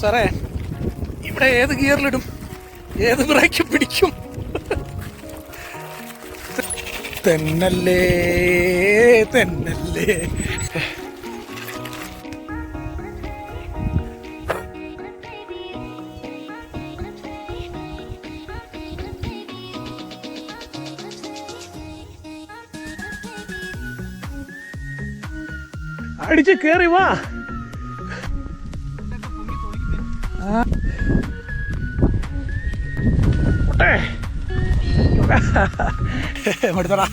സാറേ, ഇവിടെ ഏത് ഗിയറിലിടും, ഏത് ബ്രേക്ക് പിടിക്കും? തെന്നല്ലേ തെന്നല്ലേ. അടിച്ച് കേറി വാ. മടുത്തടാ.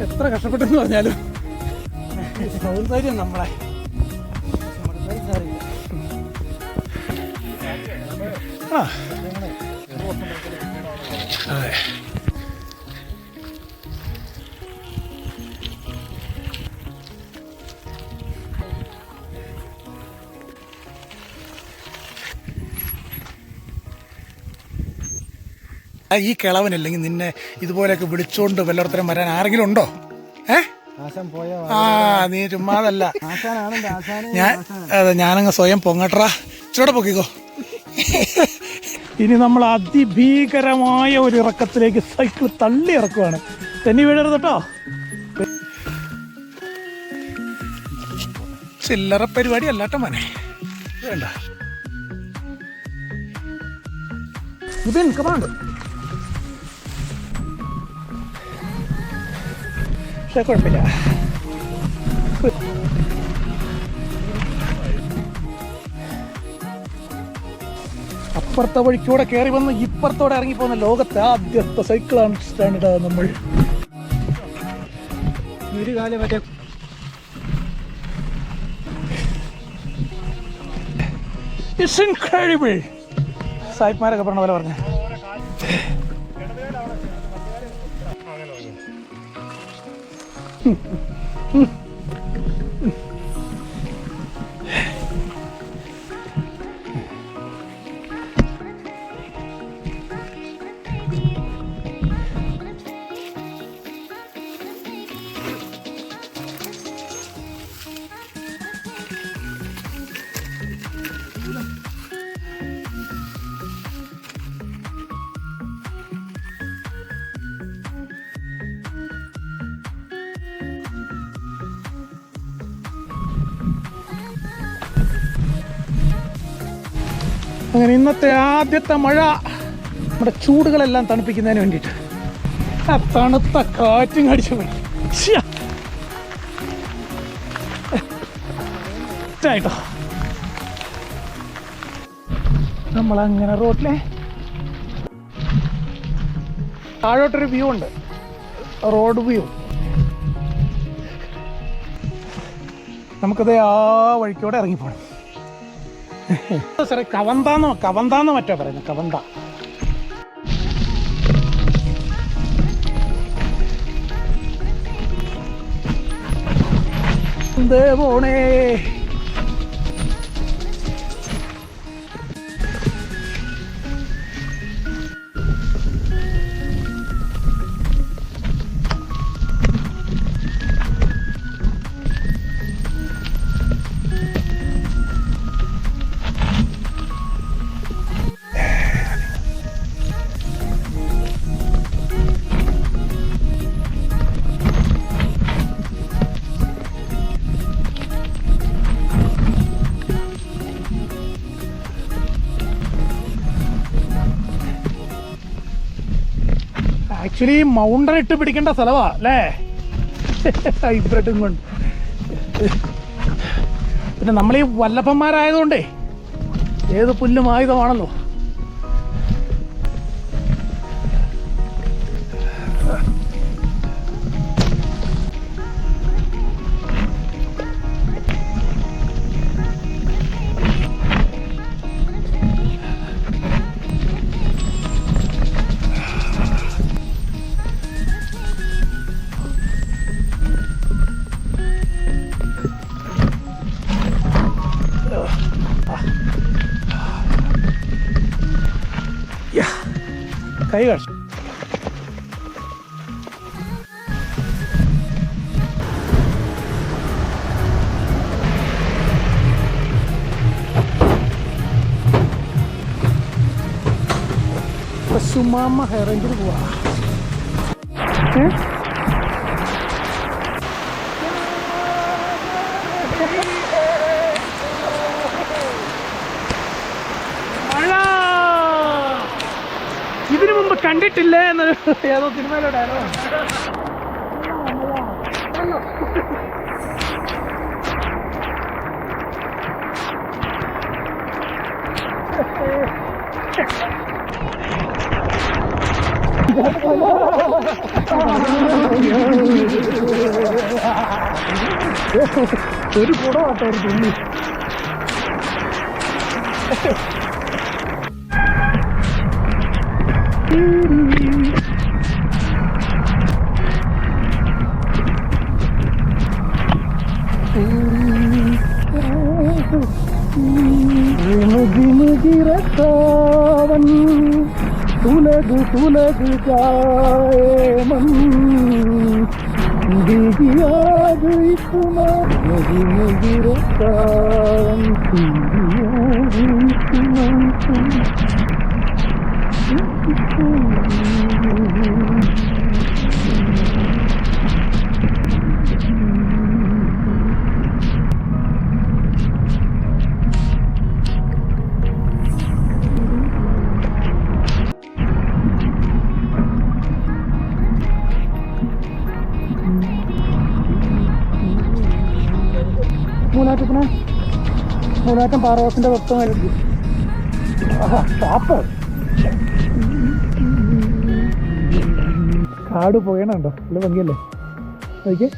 എത്ര കഷ്ടപ്പെട്ടെന്ന് പറഞ്ഞാലും സൗന്ദര്യം നമ്മളെ അതെ. ഈ കിളവനല്ലെങ്കിൽ നിന്നെ ഇതുപോലെയൊക്കെ വിളിച്ചോണ്ട് വല്ലയിടത്തരം വരാൻ ആരെങ്കിലും ഉണ്ടോ? നീ ചുമ്മാതല്ല. ഞാനങ്ങ് സ്വയം പൊങ്ങട്ടറാ. ഇച്ചിരൂടെ പൊക്കിക്കോ. ഇനി നമ്മൾ അതിഭീകരമായ ഒരു ഇറക്കത്തിലേക്ക് സൈക്കിൾ തള്ളി ഇറക്കുവാണ്. തെന്നി വീഴരുത് കേട്ടോ. ചില്ലറ പരിപാടി അല്ലാട്ടോ മോനെ, വേണ്ട. ഇതിൻ കമാണ്ട്. പക്ഷെ കുഴപ്പമില്ല. അപ്പുറത്തെ വഴിക്കൂടെ കയറി വന്ന് ഇപ്പുറത്തോടെ ഇറങ്ങിപ്പോകുന്ന ലോകത്തെ ആദ്യത്തെ സൈക്കിളാണ് സ്റ്റാൻഡ് നമ്മൾ. ഒരു കാലം മറ്റേ ഇറ്റ്സ് ഇൻക്രെഡിബിൾ സായിപ്പ്മാരൊക്കെ പറഞ്ഞ പോലെ പറഞ്ഞ. അങ്ങനെ ഇന്നത്തെ ആദ്യത്തെ മഴ നമ്മുടെ ചൂടുകളെല്ലാം തണുപ്പിക്കുന്നതിന് വേണ്ടിയിട്ട് ആ തണുത്ത കാറ്റും അടിച്ചു പോയി. ട്ടോ നമ്മളങ്ങനെ റോഡിലെ താഴോട്ടൊരു വ്യൂ ഉണ്ട്, റോഡ് വ്യൂ. നമുക്കത് ആ വഴിക്കൂടെ ഇറങ്ങിപ്പോണം. സാറേ കവന്താന്ന് മറ്റോ പറയുന്നത്, കവന്ത. എന്തേ പോണേ. ആക്ച്വലി മൗണ്ടൻ ഇട്ട് പിടിക്കേണ്ട സ്ഥലമാ അല്ലേ, ഹൈബ്രിഡും കൊണ്ട്. പിന്നെ നമ്മളീ വല്ലഭന്മാരായതുകൊണ്ടേ ഏത് പുല്ലും ആയുധമാണല്ലോ. കൈ കാണിച്ചു. സുമാമ ഹൈ റേഞ്ചിൽ പോവാ. മഴ ഇതിനു മുമ്പ് കണ്ടിട്ടില്ലേ എന്ന് ഏതോ സിനിമയിലോ ഡയലോഗ്. ഒരു കുടമാട്ടോ ഒരു തുള്ളി. तुलग तुलग जाए मन याद इतना मुझे मुझे रखा മൂന്നാറ്റം പാറോസിന്റെ വ്യക്തമായിരിക്കും. ഷാപ്പ് കാട് പോയണുണ്ടോ? നല്ല ഭംഗിയല്ലേ നോക്കിയേ.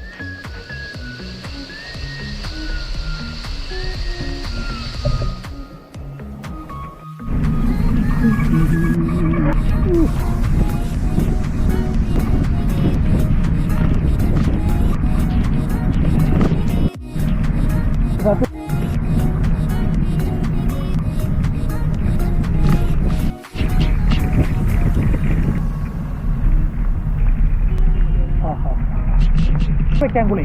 വെക്കാൻകുളി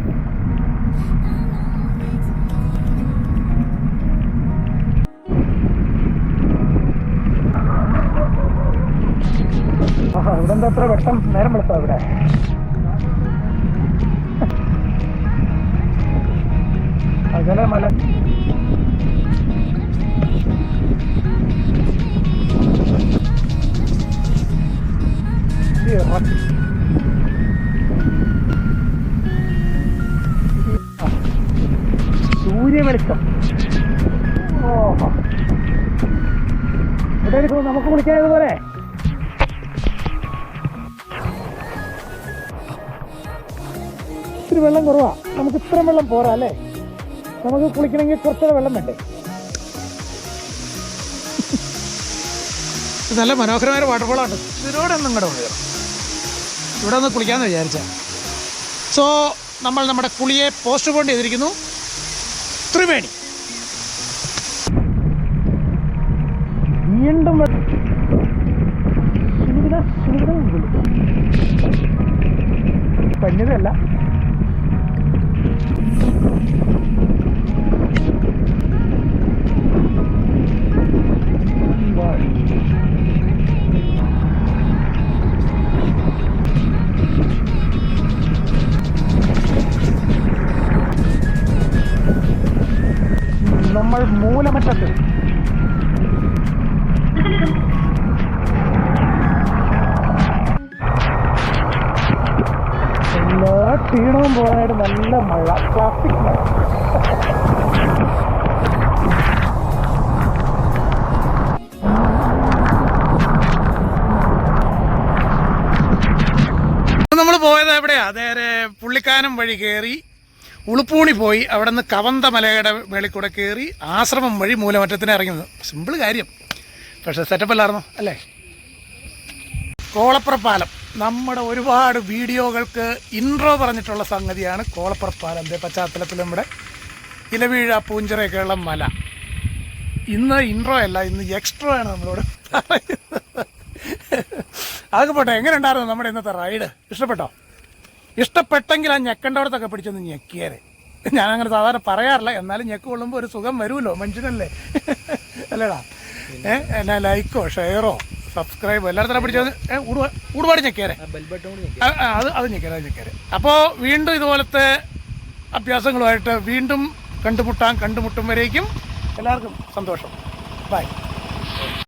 ഇവിടെ എന്താ അത്ര വെട്ടം? നേരം വെളുത്താ ഇവിടെ. അകലെ മല സൂര്യവെളിച്ചം. ഓഹോ, ഇവിടെ നമുക്ക് കുളിക്കാനതുപോലെ. ഇത്തിരി വെള്ളം കുറവാ, നമുക്ക് ഇത്രയും വെള്ളം പോരാ അല്ലേ? നമുക്ക് കുളിക്കണമെങ്കിൽ കുറച്ചുകൂടെ വെള്ളം വേണ്ടേ? നല്ല മനോഹരമായ വാട്ടർഫോളാണ്. ഇതിലൂടെ ഒന്നും കൂടെ കയറും. ഇവിടെ ഒന്ന് കുളിക്കാമെന്ന് വിചാരിച്ച. സോ നമ്മൾ നമ്മുടെ കുളിയെ പോസ്റ്റ് പോൺ ചെയ്തിരിക്കുന്നു. ത്രിവേണി വീണ്ടും പഞ്ഞതല്ല. നമ്മൾ മൂലമറ്റത്ത് എല്ലാ ക്ഷീണവും പോകാനായിട്ട് നല്ല മഴ, പ്ലാസ്റ്റിക് മഴ. നമ്മൾ പോയത് എവിടെയാ? നേരെ പുള്ളിക്കാനം വഴി കയറി ഉളുപ്പൂണി പോയി, അവിടെ നിന്ന് കവന്ത മലയുടെ മേളിൽ കൂടെ കയറി ആശ്രമം വഴി മൂലമറ്റത്തിന് ഇറങ്ങുന്നത്. സിമ്പിൾ കാര്യം, പക്ഷേ സെറ്റപ്പ് അല്ലായിരുന്നോ അല്ലേ? കോളപ്പുറപ്പാലം നമ്മുടെ ഒരുപാട് വീഡിയോകൾക്ക് ഇൻട്രോ പറഞ്ഞിട്ടുള്ള സംഗതിയാണ് കോളപ്പുറപ്പാലം. പശ്ചാത്തലത്തിൽ നമ്മുടെ ഇലവീഴ പൂഞ്ചിറയൊക്കെയുള്ള മല. ഇന്ന് ഇൻട്രോ അല്ല, ഇന്ന് എക്സ്ട്രോ ആണ് നമ്മളോട് പറയുന്നത്. അതൊക്കെ പോട്ടെ, എങ്ങനെ ഉണ്ടായിരുന്നു നമ്മുടെ ഇന്നത്തെ റൈഡ്? ഇഷ്ടപ്പെട്ടോ? ഇഷ്ടപ്പെട്ടെങ്കിൽ ആ ഞെക്കേണ്ടവിടത്തൊക്കെ പിടിച്ചൊന്ന് ഞെക്കിയാരെ. ഞാനങ്ങനെ സാധാരണ പറയാറില്ല, എന്നാലും ഞെക്ക് കൊള്ളുമ്പോൾ ഒരു സുഖം വരുമല്ലോ, മനുഷ്യനല്ലേ അല്ലേടാ? എന്നാ ലൈക്കോ ഷെയറോ സബ്സ്ക്രൈബ് എല്ലായിടത്തും പിടിച്ചത് ഊടുപാട് ഞെക്കിയാരെ അത് ഞെക്കിയാരെ. അപ്പോൾ വീണ്ടും ഇതുപോലത്തെ അഭ്യാസങ്ങളുമായിട്ട് വീണ്ടും കണ്ടുമുട്ടും വരേക്കും എല്ലാവർക്കും സന്തോഷം. ബൈ.